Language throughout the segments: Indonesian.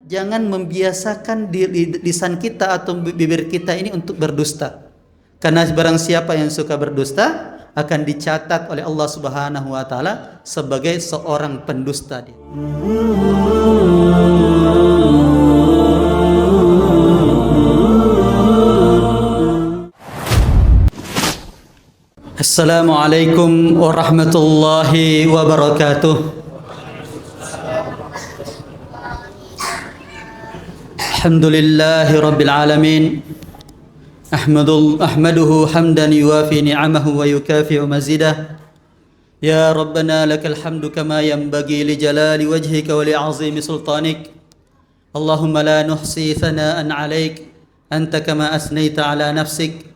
jangan membiasakan lisan kita atau bibir kita ini untuk berdusta. Karena barang siapa yang suka berdusta akan dicatat oleh Allah Subhanahu wa taala sebagai seorang pendusta dia. Assalamualaikum warahmatullahi wabarakatuh. Alhamdulillahi rabbil alamin. Ahmaduhu hamdan yuwafi ni'amahu wa yukafi'u mazidah. Ya Rabbana lakal hamdu kama yanbaghi li jalali wajhika wa li 'azimi sultanik. Allahumma la nuhsi thana'an 'alaik anta kama asnaita 'ala nafsik.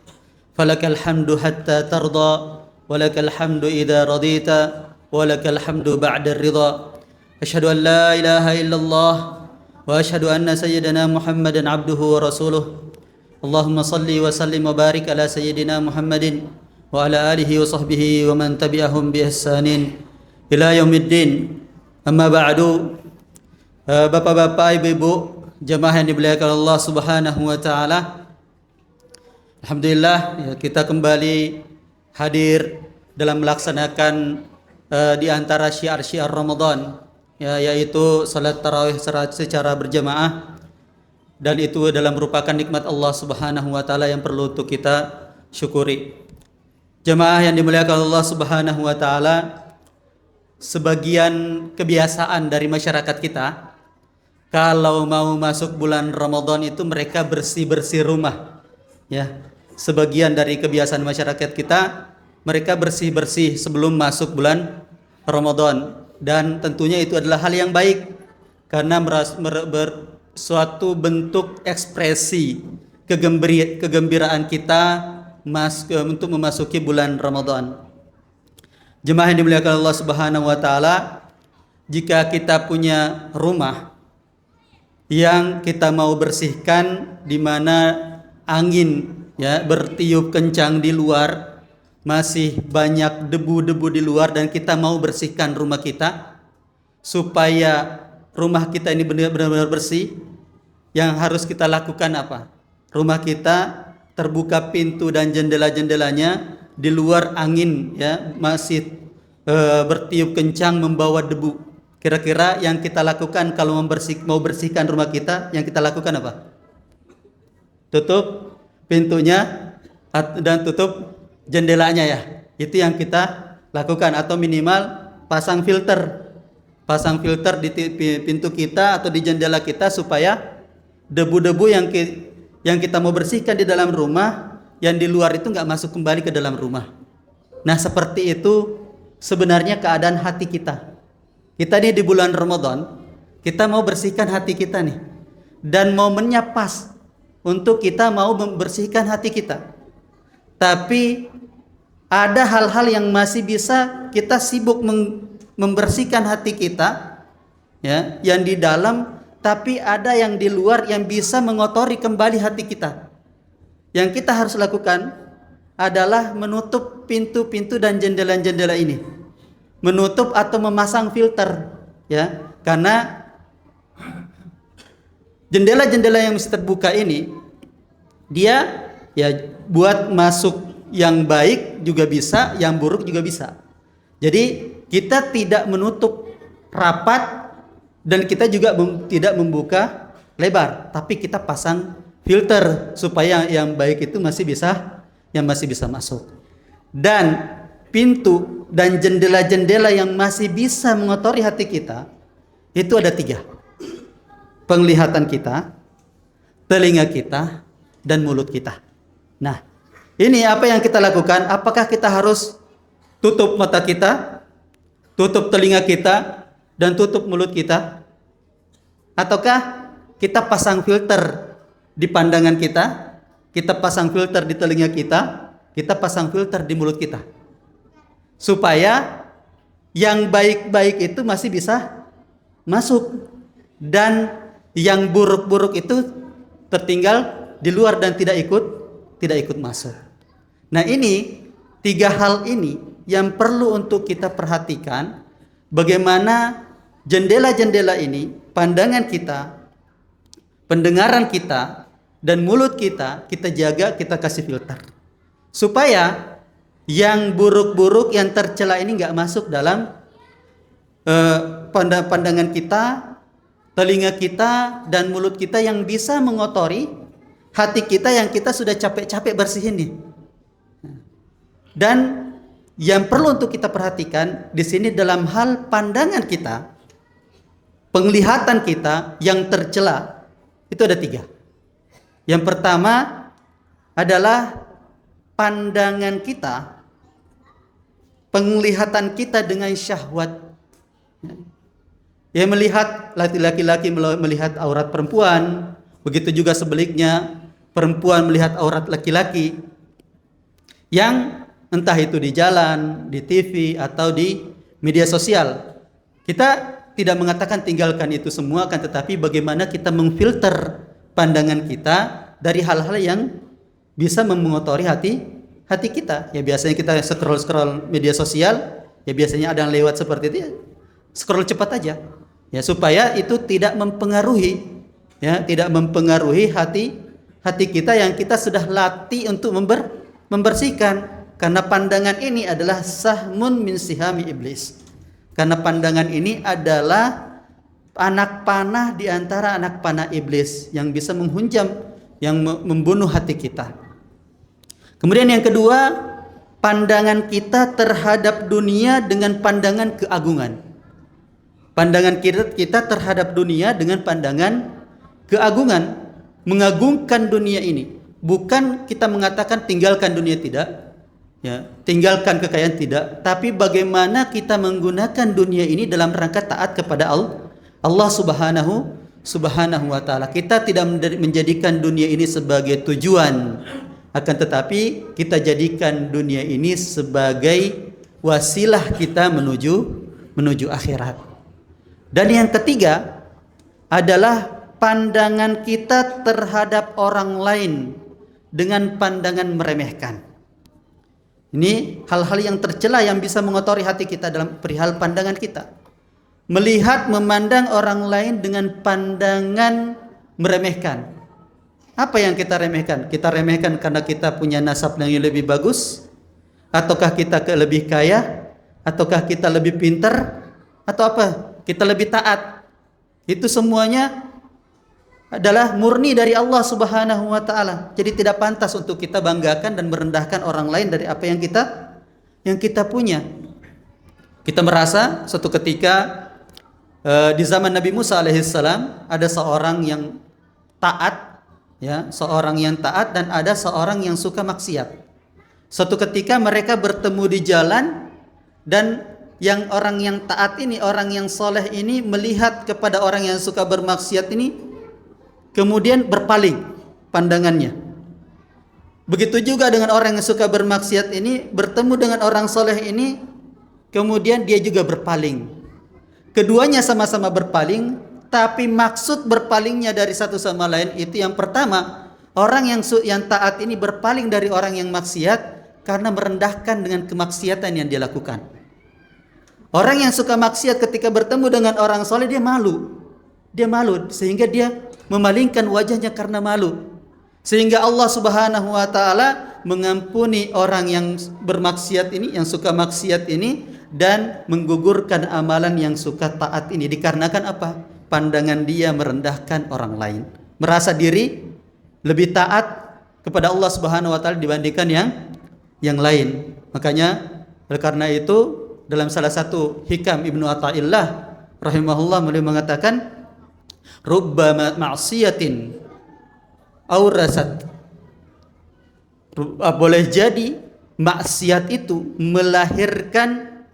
Falakal hamdu hatta tarda wa lakal hamdu idza radita wa lakal hamdu ba'da ar-ridha. Asyhadu an la ilaha illallah wa asyhadu anna sayyidana Muhammadan abduhu wa rasuluh. Allahumma salli wa sallim wa barik ala sayyidina Muhammadin wa ala alihi wa sahbihi wa man tabi'ahum bi ihsanin ila yaumiddin. Amma ba'du. Bapak-bapak, ibu-ibu, jemaah yang dimuliakan Allah Subhanahu wa taala. Alhamdulillah ya, kita kembali hadir dalam melaksanakan di antara syiar-syiar Ramadan ya, yaitu salat tarawih secara berjamaah, dan itu adalah merupakan nikmat Allah Subhanahu wa taala yang perlu untuk kita syukuri. Jemaah yang dimuliakan Allah Subhanahu wa taala, sebagian kebiasaan dari masyarakat kita kalau mau masuk bulan Ramadan itu mereka bersih-bersih rumah. Ya, sebagian dari kebiasaan masyarakat kita mereka bersih-bersih sebelum masuk bulan Ramadan, dan tentunya itu adalah hal yang baik karena suatu bentuk ekspresi kegembiraan kita untuk memasuki bulan Ramadan. Jemaah yang dimuliakan Allah Subhanahu wa taala, jika kita punya rumah yang kita mau bersihkan, di mana angin ya bertiup kencang di luar, masih banyak debu-debu di luar, dan kita mau bersihkan rumah kita supaya rumah kita ini benar-benar bersih, yang harus kita lakukan apa? Rumah kita terbuka pintu dan jendela-jendelanya, di luar angin ya masih bertiup kencang membawa debu. Kira-kira yang kita lakukan kalau mau bersihkan rumah kita, yang kita lakukan apa? Tutup pintunya dan tutup jendelanya ya. Itu yang kita lakukan, atau minimal pasang filter di pintu kita atau di jendela kita supaya debu-debu yang kita mau bersihkan di dalam rumah, yang di luar itu nggak masuk kembali ke dalam rumah. Nah, seperti itu sebenarnya keadaan hati kita. Kita nih di bulan Ramadan, kita mau bersihkan hati kita nih, dan momennya pas untuk kita mau membersihkan hati kita. Tapi ada hal-hal yang masih bisa kita sibuk membersihkan hati kita ya, yang di dalam, tapi ada yang di luar yang bisa mengotori kembali hati kita. Yang kita harus lakukan adalah menutup pintu-pintu dan jendela-jendela ini, menutup atau memasang filter ya, karena jendela-jendela yang masih terbuka ini dia ya buat masuk yang baik juga bisa, yang buruk juga bisa. Jadi kita tidak menutup rapat dan kita juga tidak membuka lebar, tapi kita pasang filter supaya yang baik itu masih bisa masuk. Dan pintu dan jendela-jendela yang masih bisa mengotori hati kita itu ada 3. Penglihatan kita, telinga kita, dan mulut kita. Nah, ini apa yang kita lakukan? Apakah kita harus tutup mata kita, tutup telinga kita, dan tutup mulut kita? Ataukah kita pasang filter di pandangan kita, kita pasang filter di telinga kita pasang filter di mulut kita, supaya yang baik-baik itu masih bisa masuk, dan yang buruk-buruk itu tertinggal di luar dan tidak ikut masuk. Nah, ini 3 hal ini yang perlu untuk kita perhatikan, bagaimana jendela-jendela ini, pandangan kita, pendengaran kita dan mulut kita, kita jaga, kita kasih filter. Supaya yang buruk-buruk, yang tercela ini nggak masuk dalam pandangan kita, telinga kita, dan mulut kita yang bisa mengotori hati kita yang kita sudah capek-capek bersihin nih. Dan yang perlu untuk kita perhatikan di sini dalam hal pandangan kita, penglihatan kita yang tercela, itu ada 3. Yang pertama adalah pandangan kita, penglihatan kita dengan syahwat. Ya, melihat laki-laki melihat aurat perempuan, begitu juga sebaliknya perempuan melihat aurat laki-laki, yang entah itu di jalan, di TV, atau di media sosial. Kita tidak mengatakan tinggalkan itu semua, kan, tetapi bagaimana kita memfilter pandangan kita dari hal-hal yang bisa mengotori hati kita. Ya biasanya kita scroll media sosial, ya biasanya ada yang lewat seperti itu, ya, scroll cepat aja. Ya supaya itu tidak mempengaruhi, ya, tidak mempengaruhi hati kita yang kita sudah latih untuk membersihkan. Karena pandangan ini adalah sahmun min sihami iblis. Karena pandangan ini adalah anak panah di antara anak panah iblis yang bisa menghunjam, yang membunuh hati kita. Kemudian yang kedua, pandangan kita terhadap dunia dengan pandangan keagungan. Pandangan kita terhadap dunia dengan pandangan keagungan, mengagungkan dunia ini. Bukan kita mengatakan tinggalkan dunia, tidak. Ya, tinggalkan kekayaan, tidak. Tapi bagaimana kita menggunakan dunia ini dalam rangka taat kepada Allah Subhanahu wa ta'ala. Kita tidak menjadikan dunia ini sebagai tujuan, akan tetapi kita jadikan dunia ini sebagai wasilah kita menuju akhirat. Dan yang ketiga adalah pandangan kita terhadap orang lain dengan pandangan meremehkan. Ini hal-hal yang tercela yang bisa mengotori hati kita dalam perihal pandangan kita. Melihat, memandang orang lain dengan pandangan meremehkan. Apa yang kita remehkan? Kita remehkan karena kita punya nasab yang lebih bagus? Ataukah kita lebih kaya? Ataukah kita lebih pintar? Atau apa? Kita lebih taat? Itu semuanya adalah murni dari Allah Subhanahu wa ta'ala. Jadi tidak pantas untuk kita banggakan dan merendahkan orang lain dari apa yang kita punya. Kita merasa suatu ketika di zaman Nabi Musa alaihissalam ada seorang yang taat, ya, seorang yang taat dan ada seorang yang suka maksiat. Suatu ketika mereka bertemu di jalan dan yang orang yang taat ini, orang yang soleh ini melihat kepada orang yang suka bermaksiat ini, kemudian berpaling pandangannya. Begitu juga dengan orang yang suka bermaksiat ini bertemu dengan orang soleh ini, kemudian dia juga berpaling. Keduanya sama-sama berpaling, tapi maksud berpalingnya dari satu sama lain itu yang pertama, orang yang taat ini berpaling dari orang yang maksiat karena merendahkan dengan kemaksiatan yang dia lakukan. Orang yang suka maksiat ketika bertemu dengan orang soleh dia malu sehingga dia memalingkan wajahnya karena malu. Sehingga Allah Subhanahu wa ta'ala mengampuni orang yang bermaksiat ini, yang suka maksiat ini, dan menggugurkan amalan yang suka taat ini. Dikarenakan apa? Pandangan dia merendahkan orang lain, merasa diri lebih taat kepada Allah Subhanahu wa ta'ala dibandingkan yang lain. Makanya karena itu dalam salah satu hikam Ibnu Athaillah rahimahullah beliau mengatakan, rubba ma'siyatin aurasat, boleh jadi maksiat itu melahirkan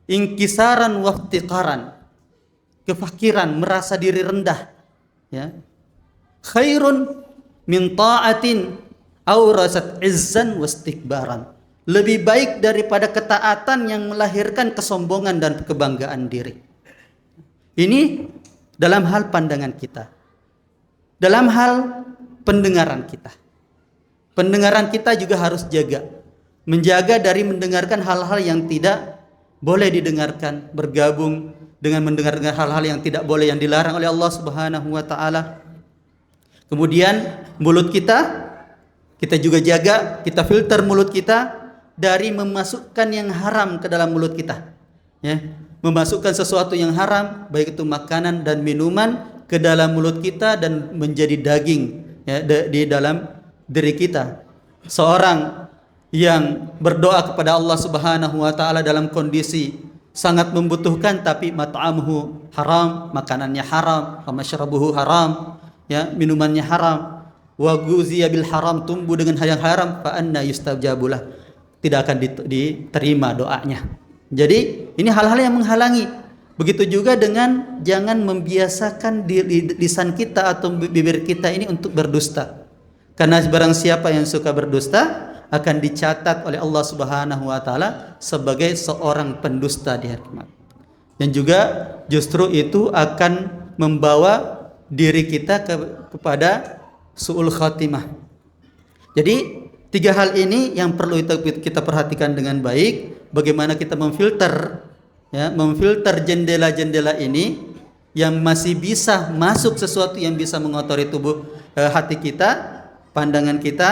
ingkisaran waftiqaran, kefakiran, merasa diri rendah, ya. Khairun min ta'atin aurasat izzan wastikbaran, lebih baik daripada ketaatan yang melahirkan kesombongan dan kebanggaan diri. Ini dalam hal pandangan kita. Dalam hal pendengaran kita. Pendengaran kita juga harus jaga. Menjaga dari mendengarkan hal-hal yang tidak boleh didengarkan, bergabung dengan mendengarkan hal-hal yang tidak boleh, yang dilarang oleh Allah Subhanahu wa ta'ala. Kemudian mulut kita juga jaga, kita filter mulut kita dari memasukkan yang haram ke dalam mulut kita. Ya, memasukkan sesuatu yang haram, baik itu makanan dan minuman ke dalam mulut kita dan menjadi daging ya, di dalam diri kita. Seorang yang berdoa kepada Allah Subhanahu wa taala dalam kondisi sangat membutuhkan tapi mat'amuhu haram, makanannya haram, wa masyrabuhu haram, ya, minumannya haram, wa guziya bil haram, tumbuh dengan hal yang haram, fa anna yustajabulah, tidak akan diterima doanya. Jadi ini hal-hal yang menghalangi. Begitu juga dengan jangan membiasakan lisan kita atau bibir kita ini untuk berdusta. Karena barang siapa yang suka berdusta akan dicatat oleh Allah Subhanahu wa taala sebagai seorang pendusta di hari kiamat. Dan juga justru itu akan membawa diri kita kepada su'ul khatimah. Jadi 3 hal ini yang perlu kita perhatikan dengan baik, bagaimana kita memfilter jendela-jendela ini yang masih bisa masuk sesuatu yang bisa mengotori tubuh hati kita, pandangan kita,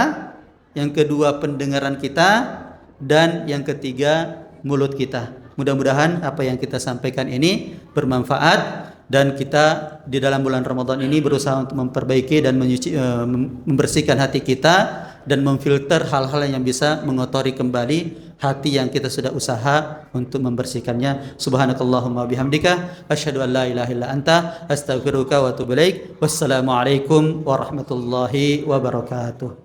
yang kedua pendengaran kita, dan yang ketiga mulut kita. Mudah-mudahan apa yang kita sampaikan ini bermanfaat dan kita di dalam bulan Ramadan ini berusaha untuk memperbaiki dan membersihkan hati kita dan memfilter hal-hal yang bisa mengotori kembali hati yang kita sudah usaha untuk membersihkannya. Subhanakallahumma bihamdika asyhadu an la ilaha illa anta astaghfiruka wa atubu ilaik. Wassalamualaikum warahmatullahi wabarakatuh.